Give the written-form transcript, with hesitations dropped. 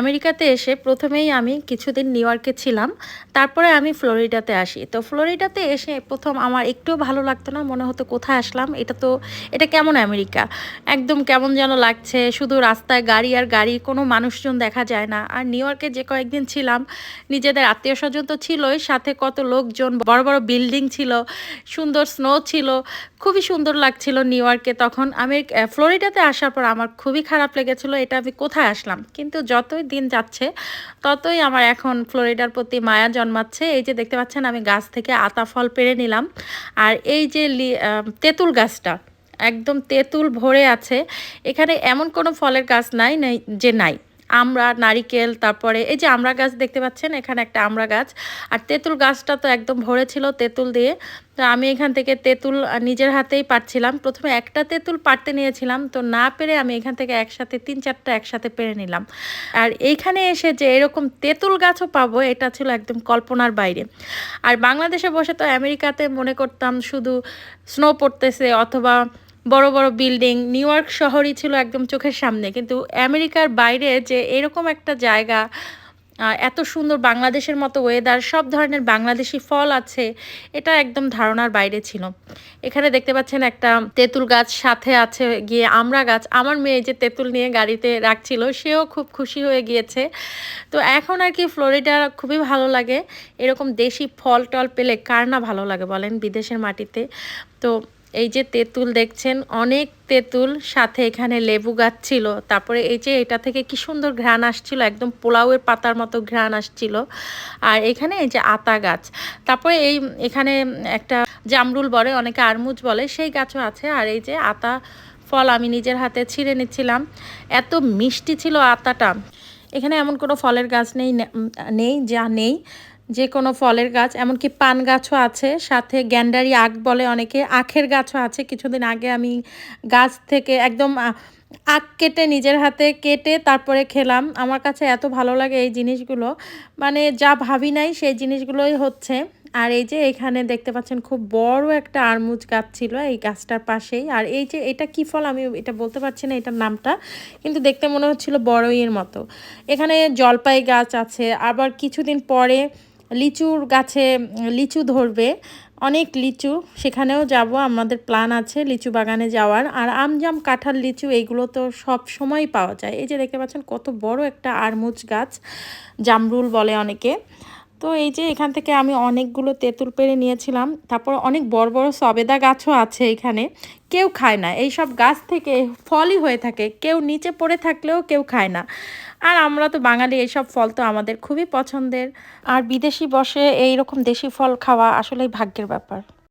আমেরিকাতে এসে প্রথমেই আমি কিছুদিন নিউ ইয়র্কে ছিলাম। তারপরে আমি ফ্লোরিডাতে আসি। তো ফ্লোরিডাতে এসে ১ম আমার একটুও ভালো লাগতো না। মনে হতো কোথায় আসলাম? এটা কেমন আমেরিকা? একদম কেমন যেন লাগছে। শুধু রাস্তায় গাড়ি আর গাড়ি, কোনো মানুষজন দেখা যায় না। আর নিউ ইয়র্কে যে কয়েকদিন ছিলাম, নিজেদের আত্মীয়স্বজন তো ছিলই, সাথে কত লোকজন, বড়, বড় বিল্ডিং ছিল, সুন্দর স্নো ছিল। খুবই সুন্দর লাগছিল নিউ ইয়র্কে তখন। আমি ফ্লোরিডাতে আসার পর আমার খুবই খারাপ লেগেছিল, এটা আমি কোথায় আসলাম? কিন্তু যতই দিন যাচ্ছে ততই আমার এখন ফ্লোরিডার প্রতি মায়া জন্মাচ্ছে। এই যে দেখতে পাচ্ছেন আমি গাছ থেকে আতা ফল পেড়ে নিলাম। আর এই যে তেঁতুল গাছটা, একদম তেঁতুল ভরে আছে। এখানে এমন কোনো ফলের গাছ নাই যে নাই। আমড়া, নারিকেল, তারপরে এই যে আমড়া গাছ দেখতে পাচ্ছেন, এখানে একটা আমড়া গাছ। আর তেঁতুল গাছটা তো একদম ভরে ছিল তেঁতুল দিয়ে। তো আমি এখান থেকে তেঁতুল নিজের হাতেই পাড়ছিলাম। প্রথমে একটা তেঁতুল পাড়তে নিয়েছিলাম, তো না পেরে আমি এখান থেকে একসাথে ৩-৪টা একসাথে পেরে নিলাম। আর এইখানে এসে যে এরকম তেঁতুল গাছও পাবো, এটা ছিল একদম কল্পনার বাইরে। আর বাংলাদেশে বসে তো আমেরিকাতে মনে করতাম শুধু স্নো পড়তেছে অথবা বড় বড় বিল্ডিং, নিউ ইয়র্ক শহরই ছিল একদম চোখের সামনে। কিন্তু আমেরিকার বাইরে যে এরকম একটা জায়গা, এত সুন্দর বাংলাদেশের মতো ওয়েদার, সব ধরনের বাংলাদেশি ফল আছে, এটা একদম ধারণার বাইরে ছিল। এখানে দেখতে পাচ্ছেন একটা তেঁতুল গাছ, সাথে আছে গিয়ে আমড়া গাছ। আমার মেয়ে যে তেঁতুল নিয়ে গাড়িতে রাখছিল, সেও খুব খুশি হয়ে গিয়েছে। তো এখন আর কি ফ্লোরিডা খুবই ভালো লাগে। এরকম দেশি ফল টল পেলে কার না ভালো লাগে বলেন, বিদেশের মাটিতে। তো এই যে তেঁতুল দেখছেন, অনেক তেঁতুল, সাথে এখানে লেবু গাছ ছিল। তারপরে এই যে এটা থেকে কি সুন্দর ঘ্রাণ আসছিল, একদম পোলাওয়ের পাতার মতো ঘ্রাণ আসছিল। আর এখানে এই যে আতা গাছ, তারপরে এখানে একটা জামরুল বলে, অনেকে আরমুজ বলে, সেই গাছও আছে। আর এই যে আতা ফল আমি নিজের হাতে ছিঁড়ে নিচ্ছিলাম। এত মিষ্টি ছিল আতাটা। এখানে এমন কোনো ফলের গাছ নেই যে কোনো ফলের গাছ, এমনকি পান গাছও আছে, সাথে গ্যান্ডারি আখ বলে অনেকে, আখের গাছও আছে। কিছুদিন আগে আমি গাছ থেকে একদম আখ কেটে, নিজের হাতে কেটে তারপরে খেলাম। আমার কাছে এত ভালো লাগে এই জিনিসগুলো, মানে যা ভাবি নাই সেই জিনিসগুলোই হচ্ছে। আর এই যে এখানে দেখতে পাচ্ছেন খুব বড় একটা আরমুজ গাছ ছিল এই গাছটার পাশেই। আর এই যে এটা কি ফল আমি এটা বলতে পারছি না এটার নামটা, কিন্তু দেখতে মনে হচ্ছিল বড়ইয়ের মতো। এখানে জলপাই গাছ আছে, আবার কিছুদিন পরে লিচুর গাছে লিচু ধরবে, অনেক লিচু, সেখানেও যাব। আমাদের প্ল্যান আছে লিচু বাগানে যাওয়ার। আর আম, জাম, কাঁঠাল, লিচু এইগুলো তো সব সময় পাওয়া যায়। এই যে দেখতে পাচ্ছেন কত বড় একটা আরমুজ গাছ, জামরুল বলে অনেকে। তো এই যে এখান থেকে আমি অনেকগুলো তেঁতুল পেড়ে নিয়েছিলাম। তারপর অনেক বড় বড় সবেদা গাছও আছে এখানে, কেউ খায় না। এই সব গাছ থেকে ফলই হয়ে থাকে, কেউ নিচে পড়ে থাকলেও কেউ খায় না। আর আমরা তো বাঙালি, এইসব ফল তো আমাদের খুবই পছন্দের। আর বিদেশি বসে এইরকম দেশি ফল খাওয়া আসলেই ভাগ্যের ব্যাপার।